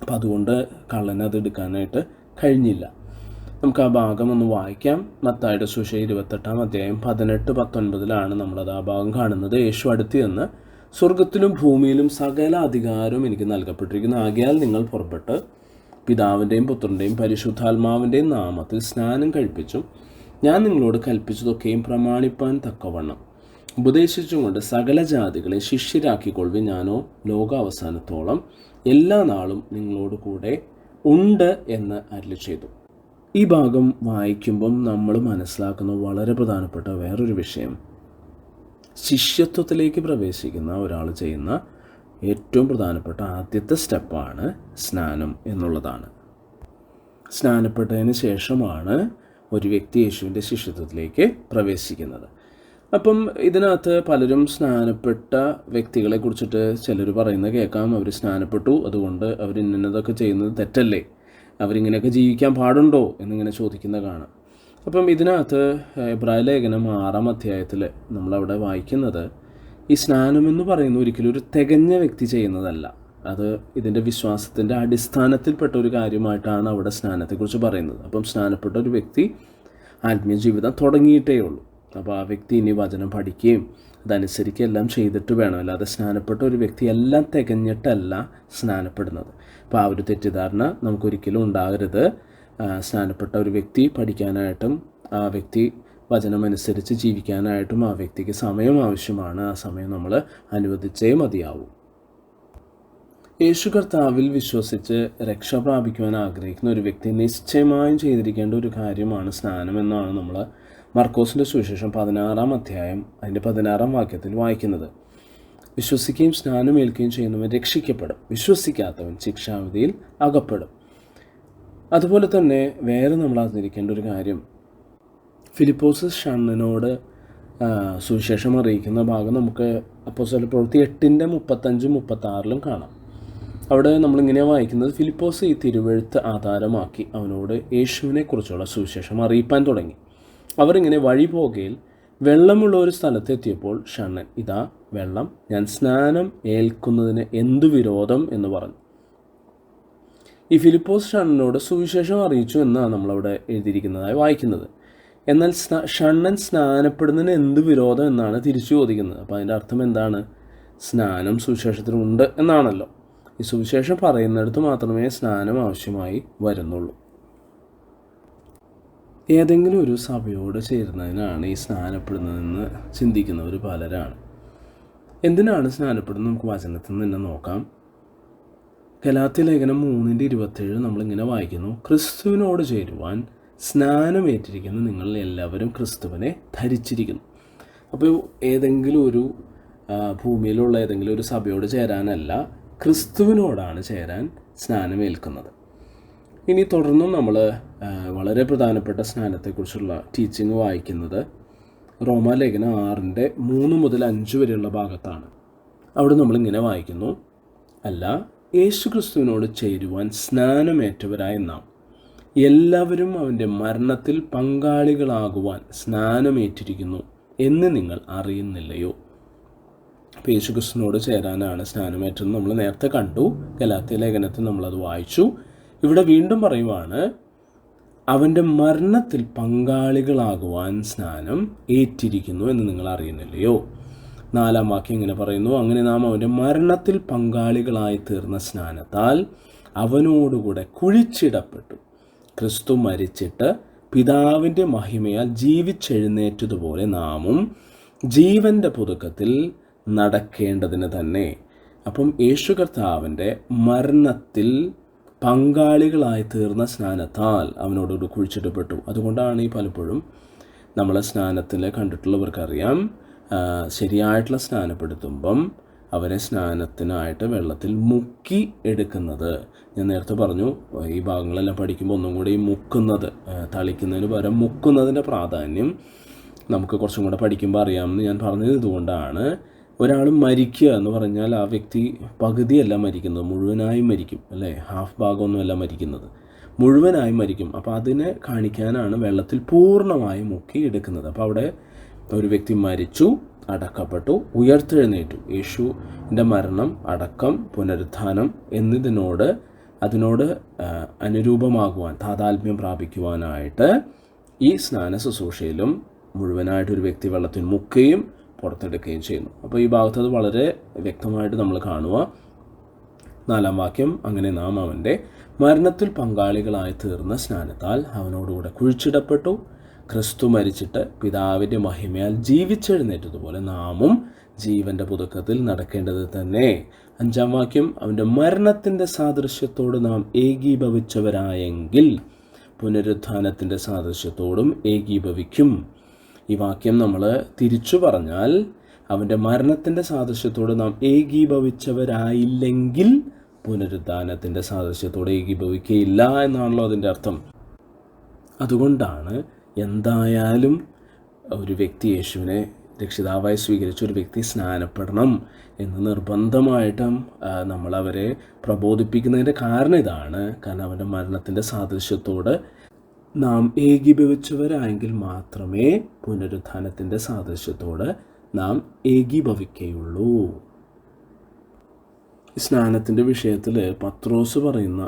അപ്പം അതുകൊണ്ട് കള്ളന് അത് എടുക്കാനായിട്ട് കഴിഞ്ഞില്ല. നമുക്ക് ആ ഭാഗം ഒന്ന് വായിക്കാം. മത്തായിയുടെ സുവിശേഷം 28-ാം അധ്യായം 18-19 നമ്മളത് ആ ഭാഗം കാണുന്നത്. യേശു അടുത്ത് ചെന്ന്, സ്വർഗത്തിലും ഭൂമിയിലും സകല അധികാരവും എനിക്ക് നൽകപ്പെട്ടിരിക്കുന്നു. ആകയാൽ നിങ്ങൾ പുറപ്പെട്ട് പിതാവിൻ്റെയും പുത്രൻ്റെയും പരിശുദ്ധാത്മാവിൻ്റെയും നാമത്തിൽ സ്നാനം കഴിപ്പിച്ചും ഞാൻ നിങ്ങളോട് കൽപ്പിച്ചതൊക്കെയും പ്രമാണിപ്പാൻ തക്കവണ്ണം ഉപദേശിച്ചുകൊണ്ട് സകല ജാതികളെ ശിഷ്യരാക്കിക്കൊള്ളുവിൻ. ഞാനോ ലോകാവസാനത്തോളം എല്ലാ നാളും നിങ്ങളോട് കൂടെ ഉണ്ട് എന്ന് അരുളി ചെയ്തു. ഈ ഭാഗം വായിക്കുമ്പം നമ്മൾ മനസ്സിലാക്കുന്ന വളരെ പ്രധാനപ്പെട്ട വേറൊരു വിഷയം, ശിഷ്യത്വത്തിലേക്ക് പ്രവേശിക്കുന്ന ഒരാൾ ചെയ്യുന്ന ഏറ്റവും പ്രധാനപ്പെട്ട ആദ്യത്തെ സ്റ്റെപ്പാണ് സ്നാനം എന്നുള്ളതാണ്. സ്നാനപ്പെട്ടതിന് ശേഷമാണ് ഒരു വ്യക്തി യേശുവിൻ്റെ ശിഷ്യത്വത്തിലേക്ക് പ്രവേശിക്കുന്നത്. അപ്പം ഇതിനകത്ത് പലരും സ്നാനപ്പെട്ട വ്യക്തികളെ കുറിച്ചിട്ട് ചിലർ പറയുന്നത് കേൾക്കാം, അവർ സ്നാനപ്പെട്ടു അതുകൊണ്ട് അവർ ഇന്നതൊക്കെ ചെയ്യുന്നത് തെറ്റല്ലേ, അവരിങ്ങനെയൊക്കെ ജീവിക്കാൻ പാടുണ്ടോ എന്നിങ്ങനെ ചോദിക്കുന്ന കാണാം. അപ്പം ഇതിനകത്ത് എബ്രായ ലേഖനം 6-ാം അധ്യായത്തിൽ നമ്മളവിടെ വായിക്കുന്നത്, ഈ സ്നാനം എന്ന് പറയുന്ന ഒരിക്കലും ഒരു തികഞ്ഞ വ്യക്തി ചെയ്യുന്നതല്ല. അത് ഇതിൻ്റെ വിശ്വാസത്തിൻ്റെ അടിസ്ഥാനത്തിൽപ്പെട്ട ഒരു കാര്യമായിട്ടാണ് അവിടെ സ്നാനത്തെക്കുറിച്ച് പറയുന്നത്. അപ്പം സ്നാനപ്പെട്ട ഒരു വ്യക്തി ആത്മീയ ജീവിതം തുടങ്ങിയിട്ടേ ഉള്ളൂ. അപ്പോൾ ആ വ്യക്തി ഇനി വചനം പഠിക്കുകയും അതനുസരിക്കുകയും എല്ലാം ചെയ്തിട്ട് വേണം. അല്ലാതെ സ്നാനപ്പെട്ട ഒരു വ്യക്തി എല്ലാം തികഞ്ഞിട്ടല്ല സ്നാനപ്പെടുന്നത്. അപ്പോൾ ആ ഒരു തെറ്റിദ്ധാരണ നമുക്കൊരിക്കലും ഉണ്ടാകരുത്. സ്നാനപ്പെട്ട ഒരു വ്യക്തി പഠിക്കാനായിട്ടും ആ വ്യക്തി വചനമനുസരിച്ച് ജീവിക്കാനായിട്ടും ആ വ്യക്തിക്ക് സമയം ആവശ്യമാണ്. ആ സമയം നമ്മൾ അനുവദിച്ചേ മതിയാവും. യേശു കർത്താവിൽ വിശ്വസിച്ച് രക്ഷ പ്രാപിക്കുവാൻ ആഗ്രഹിക്കുന്ന ഒരു വ്യക്തി നിശ്ചയമായും ചെയ്തിരിക്കേണ്ട ഒരു കാര്യമാണ് സ്നാനം എന്നാണ് നമ്മൾ മർക്കോസിൻ്റെ സുവിശേഷം 16-ാം അധ്യായം അതിൻ്റെ 16-ാം വാക്യത്തിൽ വായിക്കുന്നത്. വിശ്വസിക്കുകയും സ്നാനമേൽക്കുകയും ചെയ്യുന്നവൻ രക്ഷിക്കപ്പെടും, വിശ്വസിക്കാത്തവൻ ശിക്ഷാവിധിയിൽ അകപ്പെടും. അതുപോലെ തന്നെ വേറെ നമ്മൾ അറിഞ്ഞിരിക്കേണ്ട ഒരു കാര്യം, ഫിലിപ്പോസ് ഷണ്ണനോട് സുവിശേഷം അറിയിക്കുന്ന ഭാഗം നമുക്ക് അപ്പോസ്തല പ്രവൃത്തി 8-35-36 കാണാം. അവിടെ നമ്മളിങ്ങനെ വായിക്കുന്നത്, ഫിലിപ്പോസ് ഈ തിരുവെഴുത്ത് ആധാരമാക്കി അവനോട് യേശുവിനെക്കുറിച്ചുള്ള സുവിശേഷം അറിയിപ്പാൻ തുടങ്ങി. അവരിങ്ങനെ വഴി പോകയിൽ വെള്ളമുള്ള ഒരു സ്ഥലത്തെത്തിയപ്പോൾ ഷണ്ണൻ, ഇതാ വെള്ളം, ഞാൻ സ്നാനം ഏൽക്കുന്നതിന് എന്തു വിരോധം എന്ന് പറഞ്ഞു. ഈ ഫിലിപ്പോസ് ഷണ്ണനോട് സുവിശേഷം അറിയിച്ചു എന്നാണ് നമ്മളവിടെ എഴുതിയിരിക്കുന്നതായി വായിക്കുന്നത്. എന്നാൽ ഷണ്ണൻ സ്നാനപ്പെടുന്നതിന് എന്ത് വിരോധം എന്നാണ് തിരിച്ചു ചോദിക്കുന്നത്. അപ്പോൾ അതിൻ്റെ അർത്ഥം എന്താണ്? സ്നാനം സുവിശേഷത്തിനുണ്ട് എന്നാണല്ലോ. ഈ സുവിശേഷം പറയുന്നിടത്ത് മാത്രമേ സ്നാനം ആവശ്യമായി വരുന്നുള്ളൂ. ഏതെങ്കിലും ഒരു സഭയോട് ചേരുന്നതിനാണ് ഈ സ്നാനപ്പെടുന്നതെന്ന് ചിന്തിക്കുന്നവർ പലരാണ്. എന്തിനാണ് സ്നാനപ്പെടുന്നത്? നമുക്ക് വചനത്തിൽ നിന്ന് നോക്കാം. ഗലാത്യ ലേഖനം 3:27 നമ്മളിങ്ങനെ വായിക്കുന്നു, ക്രിസ്തുവിനോട് ചേരുവാൻ സ്നാനമേറ്റിരിക്കുന്ന നിങ്ങൾ എല്ലാവരും ക്രിസ്തുവിനെ ധരിച്ചിരിക്കുന്നു. അപ്പോൾ ഏതെങ്കിലും ഒരു ഭൂമിയിലുള്ള ഏതെങ്കിലും ഒരു സഭയോട് ചേരാനല്ല, ക്രിസ്തുവിനോടാണ് ചേരാൻ സ്നാനമേൽക്കുന്നത്. ഇനി തുടർന്നും നമ്മൾ വളരെ പ്രധാനപ്പെട്ട സ്നാനത്തെക്കുറിച്ചുള്ള ടീച്ചിങ് വായിക്കുന്നത് റോമാലേഖനം 6-3-5 വരെയുള്ള ഭാഗത്താണ്. അവിടെ നമ്മളിങ്ങനെ വായിക്കുന്നു, അല്ല, യേശു ക്രിസ്തുവിനോട് ചേരുവാൻ സ്നാനമേറ്റവരായ നാം എല്ലാവരും അവൻ്റെ മരണത്തിൽ പങ്കാളികളാകുവാൻ സ്നാനമേറ്റിരിക്കുന്നു എന്ന് നിങ്ങൾ അറിയുന്നില്ലയോ? അപ്പോൾ യേശു ക്രിസ്തുവിനോട് ചേരാനാണ് സ്നാനമേറ്റതെന്ന് നമ്മൾ നേരത്തെ കണ്ടു. ഗലാത്യ ലേഖനത്തിൽ നമ്മളത് വായിച്ചു. ഇവിടെ വീണ്ടും പറയുവാണ്, അവൻ്റെ മരണത്തിൽ പങ്കാളികളാകുവാൻ സ്നാനം ഏറ്റിരിക്കുന്നു എന്ന് നിങ്ങൾ അറിയുന്നില്ലയോ? 4-ാം വാക്യം ഇങ്ങനെ പറയുന്നു, അങ്ങനെ നാം അവൻ്റെ മരണത്തിൽ പങ്കാളികളായി തീർന്ന സ്നാനത്താൽ അവനോടുകൂടെ കുഴിച്ചിടപ്പെട്ടു. ക്രിസ്തു മരിച്ചിട്ട് പിതാവിൻ്റെ മഹിമയാൽ ജീവിച്ചെഴുന്നേറ്റതുപോലെ നാമും ജീവൻ്റെ പുതുക്കത്തിൽ നടക്കേണ്ടതിന് തന്നെ. അപ്പം യേശു കർത്താവിൻ്റെ മരണത്തിൽ പങ്കാളികളായി തീർന്ന സ്നാനത്താൽ അവനോടുകൂടി കുഴിച്ചിടപ്പെട്ടു. അതുകൊണ്ടാണ് ഈ പലപ്പോഴും നമ്മൾ സ്നാനത്തിൽ കണ്ടിട്ടുള്ളവർക്കറിയാം, ശരിയായിട്ടുള്ള സ്നാനപ്പെടുത്തുമ്പം അവരെ സ്നാനത്തിനായിട്ട് വെള്ളത്തിൽ മുക്കി എടുക്കുന്നത്. ഞാൻ നേരത്തെ പറഞ്ഞു, ഈ ഭാഗങ്ങളെല്ലാം പഠിക്കുമ്പോൾ ഒന്നും കൂടി മുക്കുന്നത്, തളിക്കുന്നതിന് പകരം മുക്കുന്നതിൻ്റെ പ്രാധാന്യം നമുക്ക് കുറച്ചും കൂടെ പഠിക്കുമ്പോൾ അറിയാമെന്ന് ഞാൻ പറഞ്ഞത് ഇതുകൊണ്ടാണ്. ഒരാൾ മരിക്കുക എന്ന് പറഞ്ഞാൽ ആ വ്യക്തി പകുതിയല്ല മരിക്കുന്നത്, മുഴുവനായും മരിക്കും, അല്ലേ? ഹാഫ് ഭാഗമൊന്നുമല്ല മരിക്കുന്നത്, മുഴുവനായും മരിക്കും. അപ്പോൾ അതിനെ കാണിക്കാനാണ് വെള്ളത്തിൽ പൂർണ്ണമായും മുക്കി എടുക്കുന്നത്. അപ്പോൾ അവിടെ ഒരു വ്യക്തി മരിച്ചു, അടക്കപ്പെട്ടു, ഉയർത്തെഴുന്നേറ്റു. യേശുവിൻ്റെ മരണം, അടക്കം, പുനരുത്ഥാനം എന്നിതിനോട് അതിനോട് അനുരൂപമാകുവാൻ, താതാത്മ്യം പ്രാപിക്കുവാനായിട്ട് ഈ സ്നാന ശുശ്രൂഷയിലും മുഴുവനായിട്ടൊരു വ്യക്തി വെള്ളത്തിൽ മുക്കുകയും പുറത്തെടുക്കുകയും ചെയ്യുന്നു. അപ്പോൾ ഈ ഭാഗത്ത് അത് വളരെ വ്യക്തമായിട്ട് നമ്മൾ കാണുക. 4-ാം വാക്യം, അങ്ങനെ നാം അവൻ്റെ മരണത്തിൽ പങ്കാളികളായി തീർന്ന സ്നാനത്താൽ അവനോടുകൂടെ കുഴിച്ചിടപ്പെട്ടു. ക്രിസ്തു മരിച്ചിട്ട് പിതാവിൻ്റെ മഹിമയാൽ ജീവിച്ചെഴുന്നേറ്റതുപോലെ നാമും ജീവൻ്റെ പുതുക്കത്തിൽ നടക്കേണ്ടത് തന്നെ. 5-ാം വാക്യം, അവൻ്റെ മരണത്തിൻ്റെ സാദൃശ്യത്തോട് നാം ഏകീഭവിച്ചവരായെങ്കിൽ പുനരുത്ഥാനത്തിൻ്റെ സാദൃശ്യത്തോടും ഏകീഭവിക്കും. ഈ വാക്യം നമ്മൾ തിരിച്ചു പറഞ്ഞാൽ, അവൻ്റെ മരണത്തിൻ്റെ സാദൃശ്യത്തോട് നാം ഏകീഭവിച്ചവരായില്ലെങ്കിൽ പുനരുത്ഥാനത്തിൻ്റെ സാദൃശ്യത്തോട് ഏകീഭവിക്കുകയില്ല എന്നാണല്ലോ അതിൻ്റെ അർത്ഥം. അതുകൊണ്ടാണ് എന്തായാലും ഒരു വ്യക്തി യേശുവിനെ രക്ഷിതാവായി സ്വീകരിച്ച ഒരു വ്യക്തി സ്നാനപ്പെടണം എന്ന് നിർബന്ധമായിട്ടും നമ്മളവരെ പ്രബോധിപ്പിക്കുന്നതിൻ്റെ കാരണം ഇതാണ്. കാരണം അവൻ്റെ മരണത്തിൻ്റെ സാദൃശ്യത്തോട് നാം ഏകീഭവിച്ചവരായെങ്കിൽ മാത്രമേ പുനരുത്ഥാനത്തിൻ്റെ സാദൃശ്യത്തോട് നാം ഏകീഭവിക്കുകയുള്ളൂ. സ്നാനത്തിൻ്റെ വിഷയത്തിൽ പത്രോസ് പറയുന്ന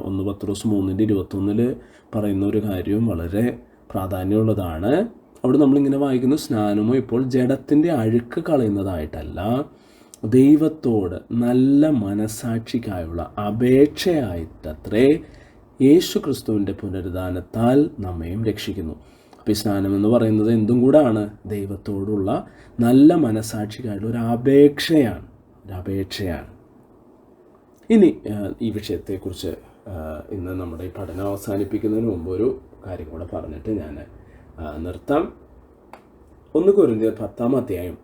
1 പത്രോസ് 3:21 പറയുന്ന ഒരു കാര്യവും വളരെ പ്രാധാന്യമുള്ളതാണ്. അവിടെ നമ്മളിങ്ങനെ വായിക്കുന്നു, സ്നാനമോ ഇപ്പോൾ ജഡത്തിൻ്റെ അഴുക്ക് കളയുന്നതായിട്ടല്ല, ദൈവത്തോട് നല്ല മനസാക്ഷിക്കായുള്ള അപേക്ഷയായിട്ടത്രേ യേശു ക്രിസ്തുവിൻ്റെ പുനരുദ്ധാനത്താൽ നമ്മയും രക്ഷിക്കുന്നു. അപ്പോൾ ഈ സ്നാനം എന്ന് പറയുന്നത് എന്തും കൂടാണ്, ദൈവത്തോടുള്ള നല്ല മനസാക്ഷിക്കായുള്ള ഒരു അപേക്ഷയാണ്. ഇനി ഈ വിഷയത്തെക്കുറിച്ച് ഇന്ന് നമ്മുടെ ഈ പഠനം അവസാനിപ്പിക്കുന്നതിന് മുമ്പ് ഒരു കാര്യം കൂടെ പറഞ്ഞിട്ട് ഞാൻ നിർത്താം. 1 കൊരിന്ത്യർ 10-ാം അധ്യായം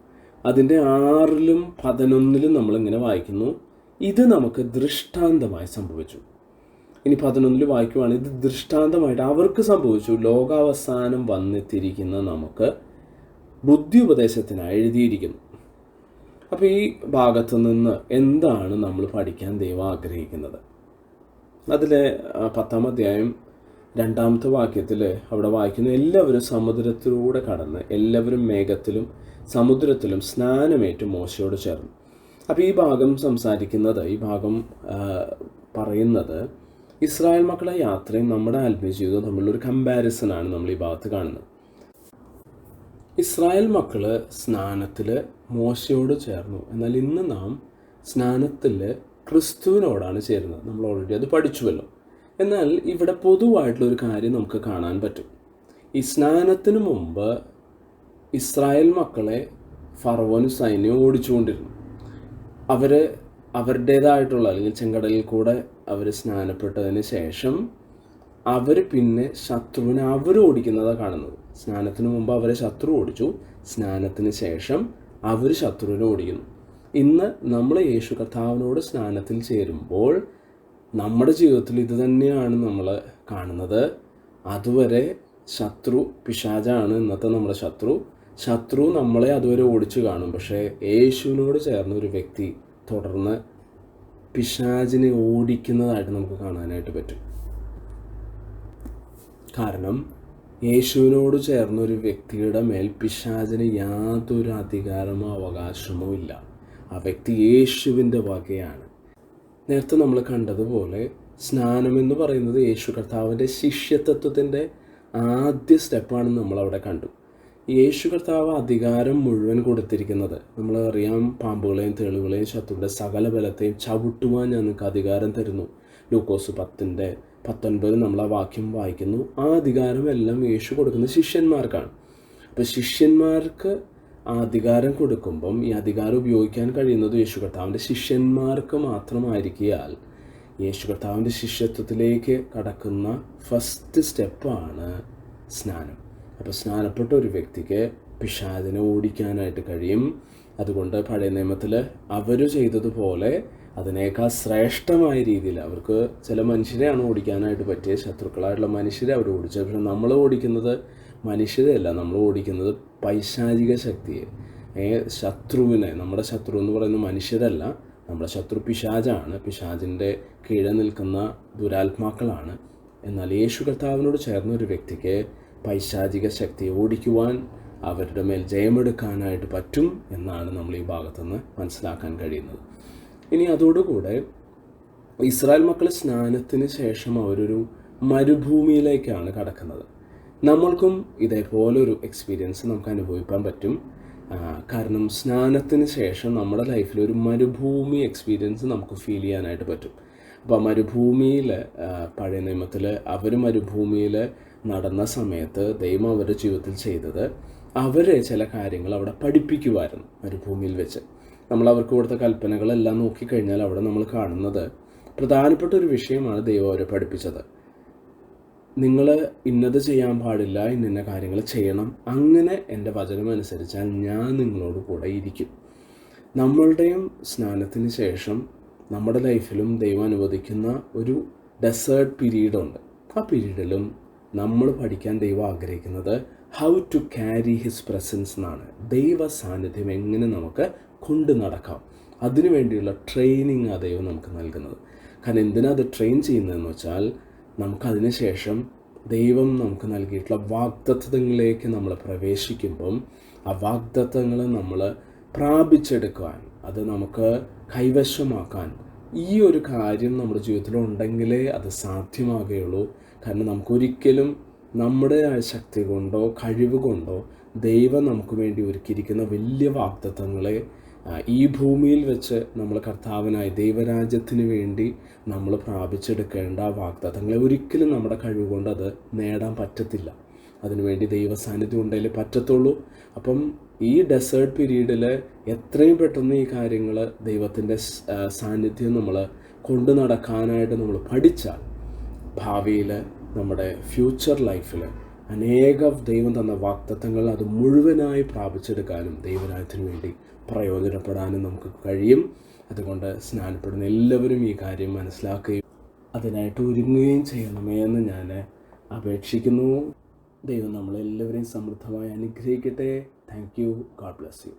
അതിൻ്റെ 6-ലും 11-ലും നമ്മളിങ്ങനെ വായിക്കുന്നു, ഇത് നമുക്ക് ദൃഷ്ടാന്തമായി സംഭവിച്ചു. ഇനി 11-ൽ വായിക്കുവാണ്, ഇത് ദൃഷ്ടാന്തമായിട്ട് അവർക്ക് സംഭവിച്ചു, ലോകാവസാനം വന്നെത്തിയിരിക്കുന്ന നമുക്ക് ബുദ്ധി ഉപദേശത്തിനായി എഴുതിയിരിക്കുന്നു. അപ്പോൾ ഈ ഭാഗത്ത് നിന്ന് എന്താണ് നമ്മൾ പഠിക്കാൻ ദൈവം ആഗ്രഹിക്കുന്നത്? അതിൽ 10-ാം അധ്യായം 2-ാമത്തെ വാക്യത്തിൽ അവിടെ വായിക്കുന്നു, എല്ലാവരും സമുദ്രത്തിലൂടെ കടന്ന് എല്ലാവരും മേഘത്തിലും സമുദ്രത്തിലും സ്നാനമേറ്റ് മോശയോട് ചേർന്നു. അപ്പോൾ ഈ ഭാഗം പറയുന്നത് ഇസ്രായേൽ മക്കളുടെ യാത്രയും നമ്മുടെ ആത്മീയ ജീവിതവും തമ്മിലൊരു കമ്പാരിസനാണ് നമ്മൾ ഈ ഭാഗത്ത് കാണുന്നത്. ഇസ്രായേൽ മക്കൾ സ്നാനത്തിൽ മോശയോട് ചേർന്നു, എന്നാൽ ഇന്ന് നാം സ്നാനത്തിൽ ക്രിസ്തുവിനോടാണ് ചേരുന്നത്. നമ്മൾ ഓൾറെഡി അത് പഠിച്ചുവല്ലോ. എന്നാൽ ഇവിടെ പൊതുവായിട്ടുള്ളൊരു കാര്യം നമുക്ക് കാണാൻ പറ്റും. ഈ സ്നാനത്തിന് മുമ്പ് ഇസ്രായേൽ മക്കളെ ഫറവോനും സൈന്യവും ഓടിച്ചുകൊണ്ടിരുന്നു. അവരുടേതായിട്ടുള്ള അല്ലെങ്കിൽ ചെങ്കടലിൽ കൂടെ അവർ സ്നാനപ്പെട്ടതിന് ശേഷം അവർ പിന്നെ ശത്രുവിനെ ഓടിക്കുന്നതാണ് കാണുന്നത്. സ്നാനത്തിന് മുമ്പ് അവരെ ശത്രു ഓടിച്ചു, സ്നാനത്തിന് ശേഷം അവർ ശത്രുവിനെ ഓടിക്കുന്നു. ഇന്ന് നമ്മൾ യേശു കർത്താവിനോട് സ്നാനത്തിൽ ചേരുമ്പോൾ നമ്മുടെ ജീവിതത്തിൽ ഇത് തന്നെയാണ് നമ്മൾ കാണുന്നത്. അതുവരെ ശത്രു പിശാചാണ് ഇന്നത്തെ നമ്മുടെ ശത്രു നമ്മളെ അതുവരെ ഓടിച്ചു കാണും. പക്ഷേ യേശുവിനോട് ചേർന്ന ഒരു വ്യക്തി തുടർന്ന് പിശാചിനെ ഓടിക്കുന്നതായിട്ട് നമുക്ക് കാണാനായിട്ട് പറ്റും. കാരണം യേശുവിനോട് ചേർന്ന ഒരു വ്യക്തിയുടെ മേൽ പിശാചിന് യാതൊരു അധികാരമോ അവകാശമോ ഇല്ല. ആ വ്യക്തി യേശുവിൻ്റെ വകയാണ്. നേരത്തെ നമ്മൾ കണ്ടതുപോലെ സ്നാനം എന്ന് പറയുന്നത് യേശു കർത്താവിൻ്റെ ശിഷ്യത്വത്തിൻ്റെ ആദ്യ സ്റ്റെപ്പാണെന്ന് നമ്മളവിടെ കണ്ടു. യേശു കർത്താവ് അധികാരം മുഴുവൻ കൊടുത്തിരിക്കുന്നത് നമ്മളറിയാം. പാമ്പുകളെയും തേളുകളെയും ശത്രുവിൻ്റെ സകല ബലത്തെയും ചവിട്ടുവാൻ ഞാൻ നിങ്ങൾക്ക് അധികാരം തരുന്നു. ലൂക്കോസ് 10:19 നമ്മൾ ആ വാക്യം വായിക്കുന്നു. ആ അധികാരമെല്ലാം യേശു കൊടുക്കുന്നത് ശിഷ്യന്മാർക്കാണ്. അപ്പോൾ ശിഷ്യന്മാർക്ക് ആ അധികാരം കൊടുക്കുമ്പം ഈ അധികാരം ഉപയോഗിക്കാൻ കഴിയുന്നത് യേശു കർത്താവിൻ്റെ ശിഷ്യന്മാർക്ക് മാത്രമായിരിക്കാൽ യേശു കർത്താവിൻ്റെ ശിഷ്യത്വത്തിലേക്ക് കടക്കുന്ന ഫസ്റ്റ് സ്റ്റെപ്പാണ് സ്നാനം. അപ്പോൾ സ്നാനപ്പെട്ട ഒരു വ്യക്തിക്ക് പിശാചിനെ ഓടിക്കാനായിട്ട് കഴിയും. അതുകൊണ്ട് പഴയ നിയമത്തിൽ അവർ ചെയ്തതുപോലെ അതിനേക്കാൾ ശ്രേഷ്ഠമായ രീതിയിൽ അവർക്ക് ചില മനുഷ്യരെയാണ് ഓടിക്കാനായിട്ട് പറ്റിയ ശത്രുക്കളായിട്ടുള്ള മനുഷ്യരെ അവർ ഓടിച്ചത്. പക്ഷെ നമ്മൾ ഓടിക്കുന്നത് മനുഷ്യരെയല്ല, നമ്മൾ ഓടിക്കുന്നത് പൈശാചിക ശക്തിയെ, ശത്രുവിനെ. നമ്മുടെ ശത്രു എന്ന് പറയുന്നത് മനുഷ്യരല്ല, നമ്മുടെ ശത്രു പിശാചാണ്. പിശാചിൻ്റെ കീഴെ നിൽക്കുന്ന ദുരാത്മാക്കളാണ്. എന്നാൽ യേശു കർത്താവിനോട് ചേർന്ന ഒരു വ്യക്തിക്ക് പൈശാചിക ശക്തിയെ ഓടിക്കുവാൻ, അവരുടെ മേൽ ജയമെടുക്കാനായിട്ട് പറ്റും എന്നാണ് നമ്മൾ ഈ ഭാഗത്തുനിന്ന് മനസ്സിലാക്കാൻ കഴിയുന്നത്. ഇനി അതോടുകൂടെ ഇസ്രായേൽ മക്കൾ സ്നാനത്തിന് ശേഷം അവരൊരു മരുഭൂമിയിലേക്കാണ് കടക്കുന്നത്. നമ്മൾക്കും ഇതേപോലൊരു എക്സ്പീരിയൻസ് നമുക്ക് അനുഭവിക്കാൻ പറ്റും. കാരണം സ്നാനത്തിന് ശേഷം നമ്മുടെ ലൈഫിൽ ഒരു മരുഭൂമി എക്സ്പീരിയൻസ് നമുക്ക് ഫീൽ ചെയ്യാനായിട്ട് പറ്റും. അപ്പോൾ മരുഭൂമിയിൽ പഴയ നിയമത്തിൽ അവർ മരുഭൂമിയിൽ നടന്ന സമയത്ത് ദൈവം അവരുടെ ജീവിതത്തിൽ ചെയ്തത് അവരെ ചില കാര്യങ്ങൾ അവിടെ പഠിപ്പിക്കുമായിരുന്നു. മരുഭൂമിയിൽ വെച്ച് നമ്മൾ അവർക്ക് കൊടുത്ത കൽപ്പനകളെല്ലാം നോക്കിക്കഴിഞ്ഞാൽ അവിടെ നമ്മൾ കാണുന്നത് പ്രധാനപ്പെട്ട ഒരു വിഷയമാണ് ദൈവം അവരെ പഠിപ്പിച്ചത്. നിങ്ങൾ ഇന്നത് ചെയ്യാൻ പാടില്ല, ഇന്ന കാര്യങ്ങൾ ചെയ്യണം, അങ്ങനെ എൻ്റെ വചനം അനുസരിച്ചാൽ ഞാൻ നിങ്ങളോട് കൂടെ ഇരിക്കും. നമ്മളുടെയും സ്നാനത്തിന് ശേഷം നമ്മുടെ ലൈഫിലും ദൈവം അനുവദിക്കുന്ന ഒരു ഡെസേർട്ട് പീരീഡുണ്ട്. ആ പീരീഡിലും നമ്മൾ പഠിക്കാൻ ദൈവം ആഗ്രഹിക്കുന്നത് how to carry his presence എന്നാണ്. ദൈവ സാന്നിധ്യം എങ്ങനെ നമുക്ക് കൊണ്ടു നടക്കാം, അതിനു വേണ്ടിയുള്ള ട്രെയിനിങ് ആ ദൈവം നമുക്ക് നൽകുന്നത്. കാരണം എന്തിനാ അത് ട്രെയിൻ ചെയ്യുന്നതെന്ന് വെച്ചാൽ നമുക്കതിന് ശേഷം ദൈവം നമുക്ക് നൽകിയിട്ടുള്ള വാഗ്ദത്തങ്ങളിലേക്ക് നമ്മൾ പ്രവേശിക്കുമ്പം ആ വാഗ്ദത്തങ്ങൾ നമ്മൾ പ്രാപിച്ചെടുക്കാൻ, അത് നമുക്ക് കൈവശമാക്കാൻ ഈ ഒരു കാര്യം നമ്മുടെ ജീവിതത്തിലുണ്ടെങ്കിലേ അത് സാധ്യമാകുകയുള്ളൂ. കാരണം നമുക്കൊരിക്കലും നമ്മുടെ ശക്തി കൊണ്ടോ കഴിവ് കൊണ്ടോ ദൈവം നമുക്ക് വേണ്ടി ഒരുക്കിയിരിക്കുന്ന വലിയ വാഗ്ദത്തങ്ങളെ ഈ ഭൂമിയിൽ വെച്ച് നമ്മൾ കർത്താവിനായി ദൈവരാജ്യത്തിന് വേണ്ടി നമ്മൾ പ്രാപിച്ചെടുക്കേണ്ട വാഗ്ദത്തങ്ങളെ ഒരിക്കലും നമ്മുടെ കഴിവ് കൊണ്ട് അത് നേടാൻ പറ്റത്തില്ല. അതിനുവേണ്ടി ദൈവ സാന്നിധ്യം ഉണ്ടെങ്കിലേ പറ്റത്തുള്ളൂ. അപ്പം ഈ ഡെസേർട്ട് പീരീഡിൽ എത്രയും പെട്ടെന്ന് ഈ കാര്യങ്ങൾ ദൈവത്തിൻ്റെ സാന്നിധ്യം നമ്മൾ കൊണ്ടു നടക്കാനായിട്ട് നമ്മൾ പഠിച്ചാൽ ഭാവിയിൽ നമ്മുടെ ഫ്യൂച്ചർ ലൈഫിൽ ദൈവം തന്ന വാഗ്ദത്തങ്ങൾ അത് മുഴുവനായി പ്രാപിച്ചെടുക്കാനും ദൈവരാജ്യത്തിന് വേണ്ടി പ്രയോജനപ്പെടാനും നമുക്ക് കഴിയും. അതുകൊണ്ട് സ്നാനപ്പെടുന്ന എല്ലാവരും ഈ കാര്യം മനസ്സിലാക്കുകയും അതിനായിട്ട് ഒരുങ്ങുകയും ചെയ്യണമേ എന്ന് ഞാൻ അപേക്ഷിക്കുന്നു. ദൈവം നമ്മളെല്ലാവരെയും സമൃദ്ധമായി അനുഗ്രഹിക്കട്ടെ. Thank you. God bless you.